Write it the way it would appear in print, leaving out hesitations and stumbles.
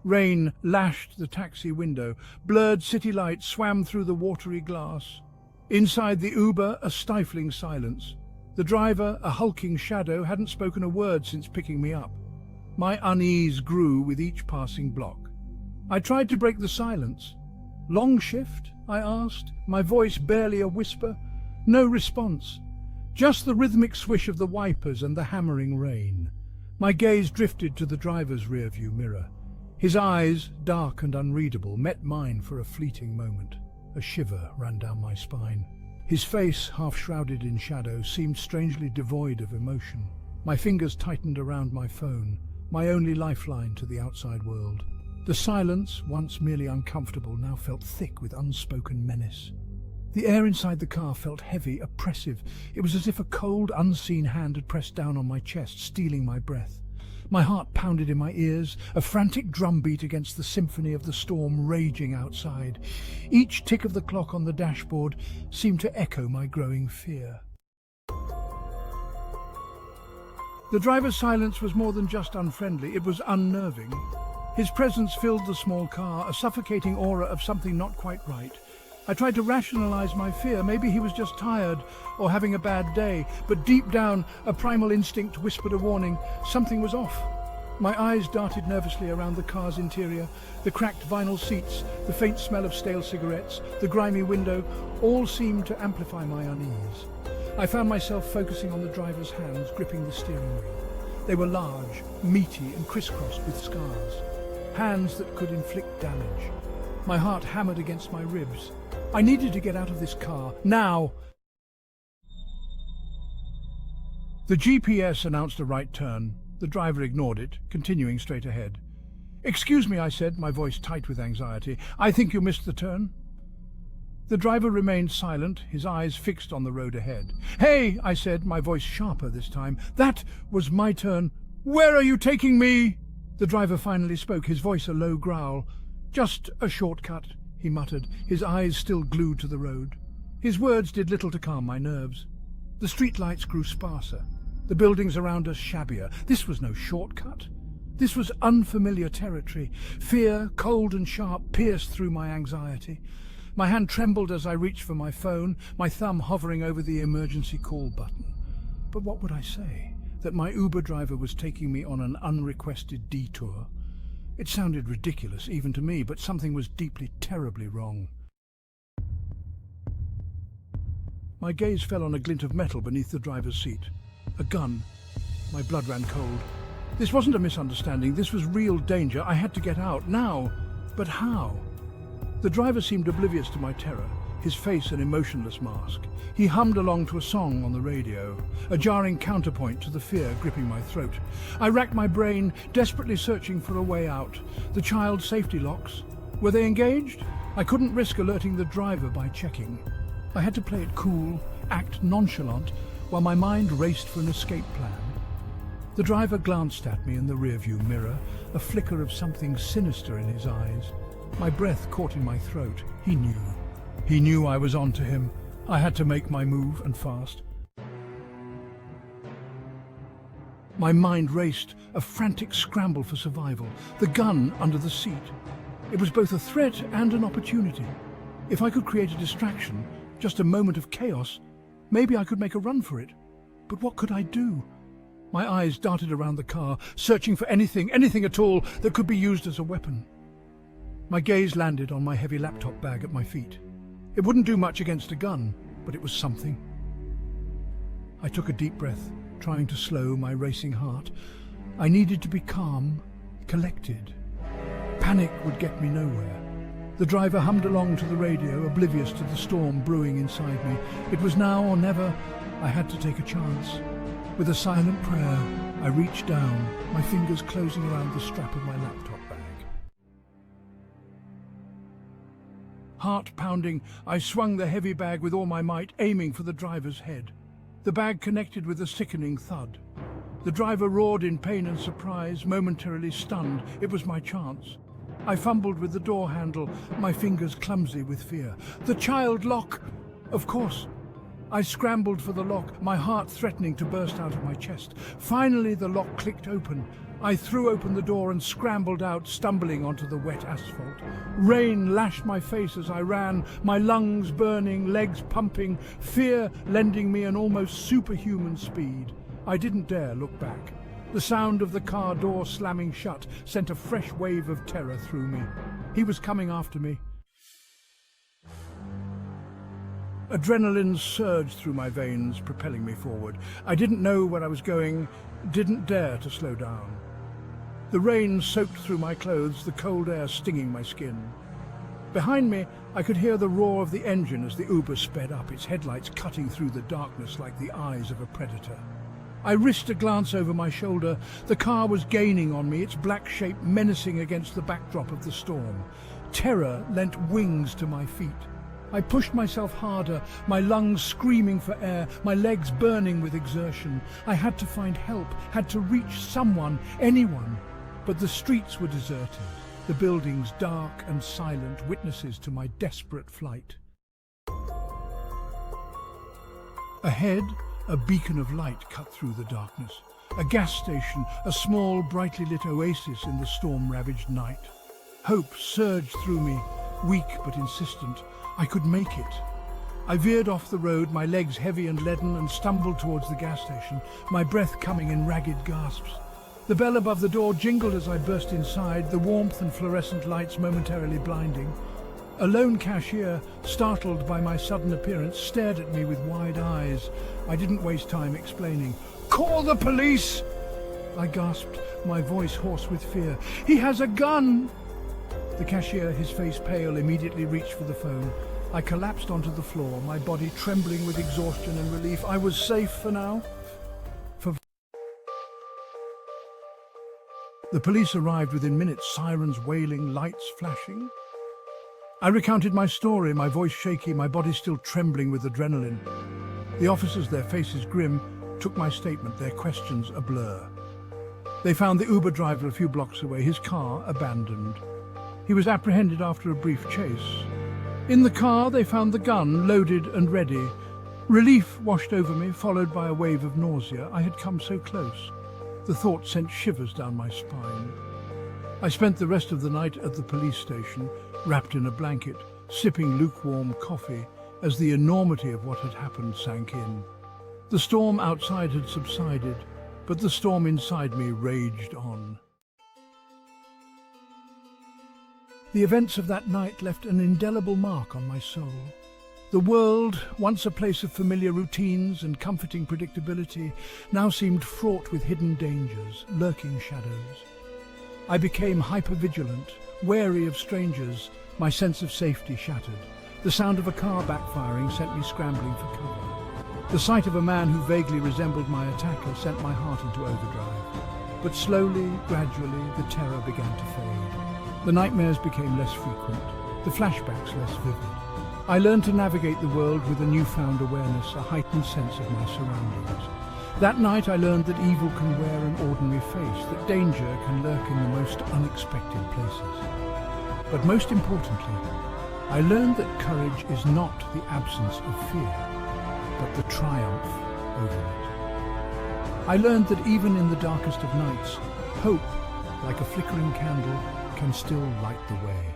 Rain lashed the taxi window. Blurred city lights swam through the watery glass. Inside the Uber, a stifling silence. The driver, a hulking shadow, hadn't spoken a word since picking me up. My unease grew with each passing block. I tried to break the silence. "Long shift?" I asked, my voice barely a whisper. No response. Just the rhythmic swish of the wipers and the hammering rain. My gaze drifted to the driver's rearview mirror. His eyes, dark and unreadable, met mine for a fleeting moment. A shiver ran down my spine. His face, half shrouded in shadow, seemed strangely devoid of emotion. My fingers tightened around my phone, my only lifeline to the outside world. The silence, once merely uncomfortable, now felt thick with unspoken menace. The air inside the car felt heavy, oppressive. It was as if a cold, unseen hand had pressed down on my chest, stealing my breath. My heart pounded in my ears, a frantic drumbeat against the symphony of the storm raging outside. Each tick of the clock on the dashboard seemed to echo my growing fear. The driver's silence was more than just unfriendly, it was unnerving. His presence filled the small car, a suffocating aura of something not quite right. I tried to rationalize my fear. Maybe he was just tired or having a bad day, but deep down, a primal instinct whispered a warning. Something was off. My eyes darted nervously around the car's interior. The cracked vinyl seats, the faint smell of stale cigarettes, the grimy window, all seemed to amplify my unease. I found myself focusing on the driver's hands gripping the steering wheel. They were large, meaty and crisscrossed with scars. Hands that could inflict damage. My heart hammered against my ribs. I needed to get out of this car, now! The GPS announced a right turn. The driver ignored it, continuing straight ahead. "Excuse me," I said, my voice tight with anxiety. "I think you missed the turn." The driver remained silent, his eyes fixed on the road ahead. "Hey," I said, my voice sharper this time. "That was my turn. Where are you taking me?" The driver finally spoke, his voice a low growl. "Just a shortcut," he muttered, his eyes still glued to the road. His words did little to calm my nerves. The streetlights grew sparser, the buildings around us shabbier. This was no shortcut. This was unfamiliar territory. Fear, cold and sharp, pierced through my anxiety. My hand trembled as I reached for my phone, my thumb hovering over the emergency call button. But what would I say? That my Uber driver was taking me on an unrequested detour? It sounded ridiculous, even to me, but something was deeply, terribly wrong. My gaze fell on a glint of metal beneath the driver's seat. A gun. My blood ran cold. This wasn't a misunderstanding. This was real danger. I had to get out, now. But how? The driver seemed oblivious to my terror, his face an emotionless mask. He hummed along to a song on the radio, a jarring counterpoint to the fear gripping my throat. I racked my brain, desperately searching for a way out. The child's safety locks, were they engaged? I couldn't risk alerting the driver by checking. I had to play it cool, act nonchalant, while my mind raced for an escape plan. The driver glanced at me in the rearview mirror, a flicker of something sinister in his eyes. My breath caught in my throat. He knew. He knew I was on to him. I had to make my move, and fast. My mind raced, a frantic scramble for survival. The gun under the seat. It was both a threat and an opportunity. If I could create a distraction, just a moment of chaos, maybe I could make a run for it. But what could I do? My eyes darted around the car, searching for anything at all that could be used as a weapon. My gaze landed on my heavy laptop bag at my feet. It wouldn't do much against a gun, but it was something. I took a deep breath, trying to slow my racing heart. I needed to be calm, collected. Panic would get me nowhere. The driver hummed along to the radio, oblivious to the storm brewing inside me. It was now or never. I had to take a chance. With a silent prayer, I reached down, my fingers closing around the strap of my laptop bag. Heart pounding, I swung the heavy bag with all my might, aiming for the driver's head. The bag connected with a sickening thud. The driver roared in pain and surprise, momentarily stunned. It was my chance. I fumbled with the door handle, my fingers clumsy with fear. The child lock! Of course. I scrambled for the lock, my heart threatening to burst out of my chest. Finally, the lock clicked open. I threw open the door and scrambled out, stumbling onto the wet asphalt. Rain lashed my face as I ran, my lungs burning, legs pumping, fear lending me an almost superhuman speed. I didn't dare look back. The sound of the car door slamming shut sent a fresh wave of terror through me. He was coming after me. Adrenaline surged through my veins, propelling me forward. I didn't know where I was going, didn't dare to slow down. The rain soaked through my clothes, the cold air stinging my skin. Behind me, I could hear the roar of the engine as the Uber sped up, its headlights cutting through the darkness like the eyes of a predator. I risked a glance over my shoulder. The car was gaining on me, its black shape menacing against the backdrop of the storm. Terror lent wings to my feet. I pushed myself harder, my lungs screaming for air, my legs burning with exertion. I had to find help, had to reach someone, anyone. But the streets were deserted, the buildings dark and silent, witnesses to my desperate flight. Ahead, a beacon of light cut through the darkness. A gas station, a small, brightly lit oasis in the storm-ravaged night. Hope surged through me, weak but insistent. I could make it. I veered off the road, my legs heavy and leaden, and stumbled towards the gas station, my breath coming in ragged gasps. The bell above the door jingled as I burst inside, the warmth and fluorescent lights momentarily blinding. A lone cashier, startled by my sudden appearance, stared at me with wide eyes. I didn't waste time explaining. "Call the police!" I gasped, my voice hoarse with fear. "He has a gun!" The cashier, his face pale, immediately reached for the phone. I collapsed onto the floor, my body trembling with exhaustion and relief. I was safe for now. The police arrived within minutes, sirens wailing, lights flashing. I recounted my story, my voice shaky, my body still trembling with adrenaline. The officers, their faces grim, took my statement, their questions a blur. They found the Uber driver a few blocks away, his car abandoned. He was apprehended after a brief chase. In the car, they found the gun, loaded and ready. Relief washed over me, followed by a wave of nausea. I had come so close. The thought sent shivers down my spine. I spent the rest of the night at the police station, wrapped in a blanket, sipping lukewarm coffee, as the enormity of what had happened sank in. The storm outside had subsided, but the storm inside me raged on. The events of that night left an indelible mark on my soul. The world, once a place of familiar routines and comforting predictability, now seemed fraught with hidden dangers, lurking shadows. I became hypervigilant, wary of strangers, my sense of safety shattered. The sound of a car backfiring sent me scrambling for cover. The sight of a man who vaguely resembled my attacker sent my heart into overdrive. But slowly, gradually, the terror began to fade. The nightmares became less frequent, the flashbacks less vivid. I learned to navigate the world with a newfound awareness, a heightened sense of my surroundings. That night I learned that evil can wear an ordinary face, that danger can lurk in the most unexpected places. But most importantly, I learned that courage is not the absence of fear, but the triumph over it. I learned that even in the darkest of nights, hope, like a flickering candle, can still light the way.